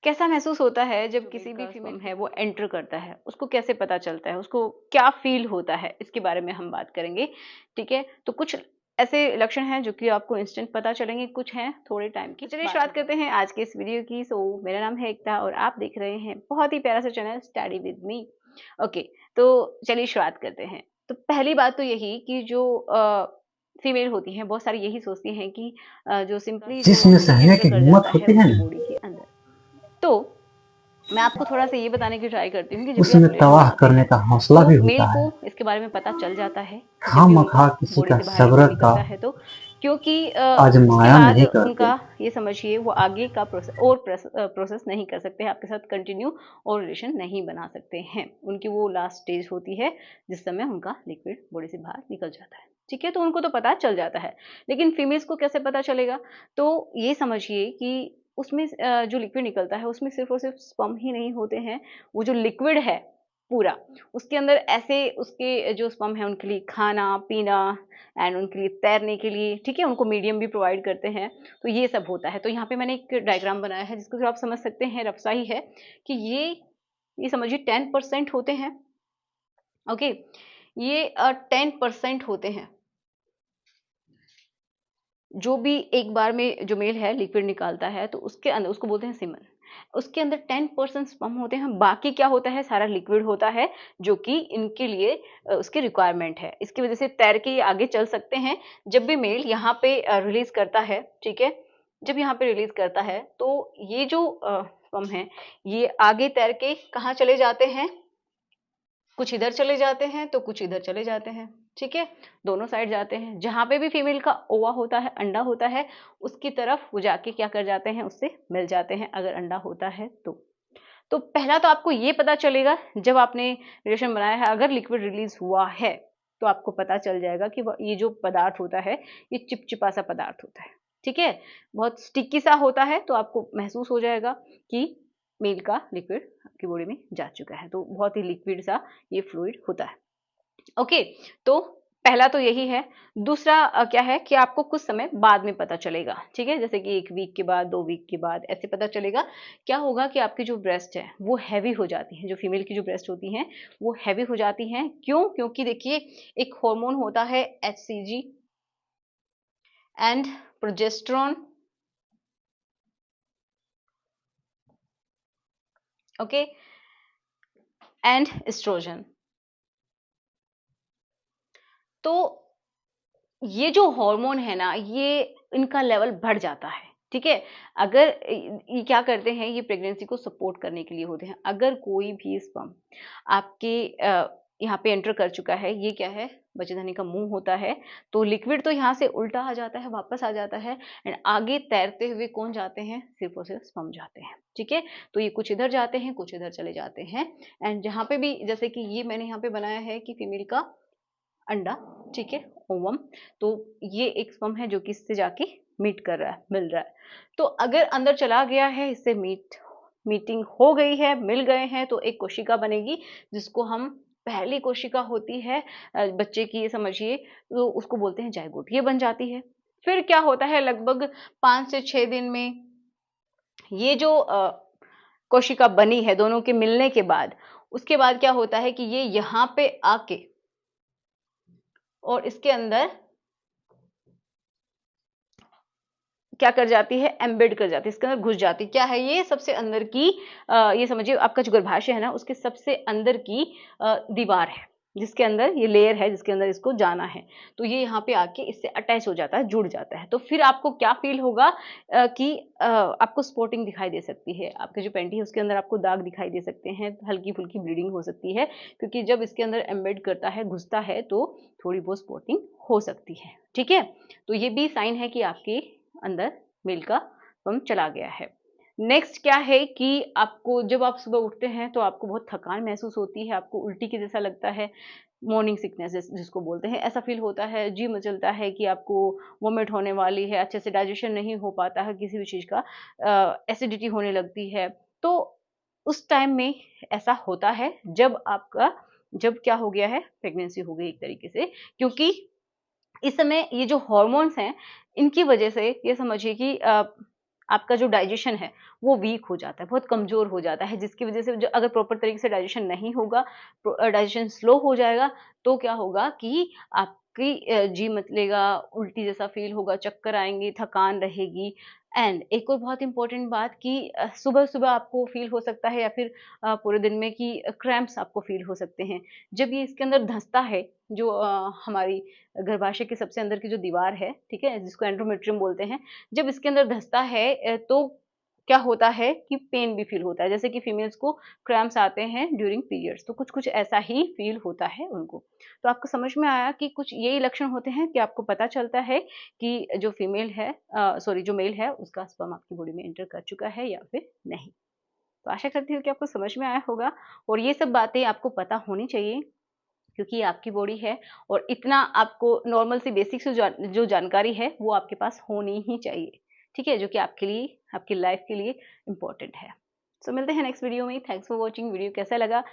कैसा महसूस होता है जब किसी भी फीमेल है वो एंटर करता है, उसको कैसे पता चलता है, उसको क्या फील होता है, इसके बारे में हम बात करेंगे। ठीक है, तो कुछ ऐसे लक्षण हैं जो कि आपको इंस्टेंट पता चलेंगे, कुछ हैं थोड़े टाइम की। चलिए शुरुआत करते हैं आज के इस वीडियो की। मेरा नाम है एकता और आप देख रहे हैं बहुत ही प्यारा सा channel study with me. Okay, तो चलिए शुरुआत करते हैं। तो पहली बात तो यही कि जो फीमेल होती हैं बहुत सारी यही सोचती हैं कि जो सिंपली जो जिसमें सहने एंटर की कर हिम्मत जाता है होती है उनकी ना, बॉडी के अंदर, तो मैं आपको थोड़ा-सा ये बताने की ट्राई करती हूँ कि जब भी आप उसमें रिलेशन तबाह बनाते करने हैं, का हौसला तो भी मेल होता को है। इसके बारे में पता चल जाता है, जब भी उनका खामखा किसी बॉडी का से बाहर सब्र लिक्विड का निकलता है तो। क्योंकि उसके आजमाया बाद नहीं करते। उनका ये समझिए वो आगे का प्रोसेस नहीं कर सकते हैं, आपके साथ कंटिन्यू और रिलेशन नहीं बना सकते हैं। उनकी वो लास्ट स्टेज होती है, जिस समय उनका लिक्विड बॉडी से बाहर निकल जाता है। ठीक है, तो उनको तो पता चल जाता है, लेकिन फीमेल्स को कैसे पता चलेगा? तो ये समझिए कि उसमें जो लिक्विड निकलता है उसमें सिर्फ़ और सिर्फ़ स्पर्म ही नहीं होते हैं, वो जो लिक्विड है पूरा, उसके अंदर ऐसे उसके जो स्पर्म है उनके लिए खाना-पीना एंड उनके लिए तैरने के लिए, ठीक है, उनको मीडियम भी प्रोवाइड करते हैं, तो ये सब होता है। तो यहाँ पे मैंने एक डायग्राम बनाया है जिसको आप समझ सकते हैं, रफ़ सा ही है कि ये समझिए 10% होते हैं, ओके? ये 10% होते हैं। जो भी एक बार में जो मेल है लिक्विड निकालता है तो उसके अंदर उसको बोलते हैं सीमन। उसके अंदर 10% स्पर्म होते हैं, बाकी क्या होता है सारा लिक्विड होता है, जो कि इनके लिए उसकी रिक्वायरमेंट है। इसकी वजह से तैर के ये आगे चल सकते हैं। जब भी मेल यहाँ पे रिलीज़ करता है, ठीक है? जब यहाँ पे रिलीज़ करता है तो ये जो स्पर्म है, ये आगे तैर के कहाँ चले जाते हैं? कुछ इधर चले जाते हैं तो कुछ इधर चले जाते हैं, ठीक है? दोनों साइड जाते हैं। जहाँ पे भी फीमेल का ओवा होता है, अंडा होता है, उसकी तरफ वो जाके क्या कर जाते हैं, उससे मिल जाते हैं अगर अंडा होता है तो। तो पहला तो आपको ये पता चलेगा जब आपने रिलेशन बनाया है, अगर लिक्विड रिलीज़ हुआ है, तो आपको पता चल जाएगा कि व ये जो पदार्थ होता है, ये चिपचिपा सा पदार्थ होता है, ठीक है? बहुत स्टिकी सा होता है, तो आपको महसूस हो जाएगा कि मेल का लिक्विड आपकी बॉडी में जा चुका है। तो बहुत ही लिक्विड सा ये फ्लूइड होता है। ओके, तो पहला तो यही है। दूसरा क्या है कि आपको कुछ समय बाद में पता चलेगा, ठीक है? जैसे कि 1 वीक के बाद, 2 वीक के बाद ऐसे पता चलेगा। क्या होगा कि आपकी जो ब्रेस्ट है, वो हेवी हो जाती है। जो फीमेल की जो ब्रेस्ट होती हैं, वो हेवी हो जाती हैं। क्यों? क्योंकि देखिए एक हार्मोन होता है HCG and progesterone, okay, and oestrogen. तो ये जो हार्मोन है ना, ये इनका लेवल बढ़ जाता है, ठीक है? अगर ये क्या करते हैं, ये प्रेगनेंसी को सपोर्ट करने के लिए होते हैं। अगर कोई भी स्पर्म आपके यहाँ पे एंटर कर चुका है, ये क्या है? बच्चेदानी का मुँह होता है, तो लिक्विड तो यहाँ से उल्टा आ जाता है, वापस आ जाता है एंड आगे तैरते हुए कौन जाते हैं? सिर्फ़ और सिर्फ़ स्पर्म जाते हैं, ठीक है? तो ये कुछ इधर जाते हैं, कुछ इधर चले जाते हैं एंड जहाँ पे भी जैसे कि ये मैंने यहाँ पे बनाया है कि फीमेल का अंडा, ठीक है, ओवम। तो ये एक स्पर्म है जो कि इससे जाके मीट कर रहा है, मिल रहा है। तो अगर अंदर चला गया है, इससे मीटिंग हो गई है, मिल गए हैं, तो एक कोशिका बनेगी जिसको हम पहली कोशिका होती है बच्चे की, ये समझिए, तो उसको बोलते हैं जाइगोट, ये बन जाती है। फिर क्या होता है, लगभग 5 से 6 दिन में ये जो कोशिका बनी है दोनों के मिलने के बाद, उसके बाद क्या होता है कि ये यहाँ पे आके और इसके अंदर क्या कर जाती है, एम्बेड कर जाती है, इसके अंदर घुस जाती है। क्या है ये? सबसे अंदर की ये समझिए आपका जो गर्भाशय है ना, उसके सबसे अंदर की दीवार है, जिसके अंदर ये लेयर है, जिसके अंदर इसको जाना है। तो ये यहाँ पे आके इससे अटैच हो जाता है, जुड़ जाता है। तो फिर आपको क्या फ़ील होगा कि आपको स्पॉटिंग दिखाई दे सकती है। आपकी जो पैंटी है उसके अंदर आपको दाग दिखाई दे सकते हैं, हल्की-फुल्की ब्लीडिंग हो सकती है, क्योंकि जब इसके अंदर एम्बेड करता है, घुसता है, तो थोड़ी बहुत स्पॉटिंग हो सकती है। ठीक है? तो ये भी साइन है कि आपके अंदर मेल का स्पर्म चला गया है। नेक्स्ट क्या है कि आपको जब आप सुबह उठते हैं तो आपको बहुत थकान महसूस होती है, आपको उल्टी के जैसा लगता है, मॉर्निंग सिकनेस जिसको बोलते हैं, ऐसा फील होता है, जी मचलता है कि आपको वोमिट होने वाली है, अच्छे से डाइजेशन नहीं हो पाता है किसी भी चीज़ का, एसिडिटी होने लगती है। तो उस टाइम में ऐसा होता है जब क्या हो गया है, प्रेगनेंसी हो गई एक तरीके से, क्योंकि इस समय ये जो हॉर्मोन्स हैं, इनकी वजह से ये समझिए कि आपका जो डाइजेशन है वो वीक हो जाता है, बहुत कमज़ोर हो जाता है, जिसकी वज़ह से जो अगर प्रॉपर तरीके से डाइजेशन नहीं होगा, डाइजेशन स्लो हो जाएगा, तो क्या होगा कि आपकी जी मच लेगा, उल्टी जैसा फ़ील होगा, चक्कर आएँगे, थकान रहेगी। एंड एक और बहुत इम्पोर्टेंट बात कि सुबह-सुबह आपको फ़ील हो सकता है या फिर पूरे दिन में कि क्रैम्प्स आपको फ़ील हो सकते हैं। जब ये इसके अंदर धँसता है, जो हमारी गर्भाशय के सबसे अंदर की जो दीवार है, ठीक है? जिसको एंडोमेट्रियम बोलते हैं। जब इसके अंदर धँसता है तो क्या होता है कि पेन भी फ़ील होता है। जैसे कि फीमेल्स को क्रैम्प्स आते हैं ड्यूरिंग पीरियड्स, तो कुछ-कुछ ऐसा ही फ़ील होता है उनको। तो आपको समझ में आया कि कुछ यही लक्षण होते हैं कि आपको पता चलता है कि जो फीमेल है सॉरी जो मेल है उसका स्पर्म आपकी बॉडी में एंटर कर चुका है या फिर नहीं। तो आशा करती हूँ कि आपको समझ में आया होगा और ये सब बातें आपको पता होनी चाहिए क्योंकि ये आपकी बॉडी है और इतना आपको नॉर्मल सी बेसिक सी जो जानकारी है वो आपके पास होनी ही चाहिए। ठीक है? जो कि आपके लिए, आपकी लाइफ के लिए इम्पोर्टेंट है। सो मिलते हैं नेक्स्ट वीडियो में। Thanks for watching. वीडियो कैसा लगा?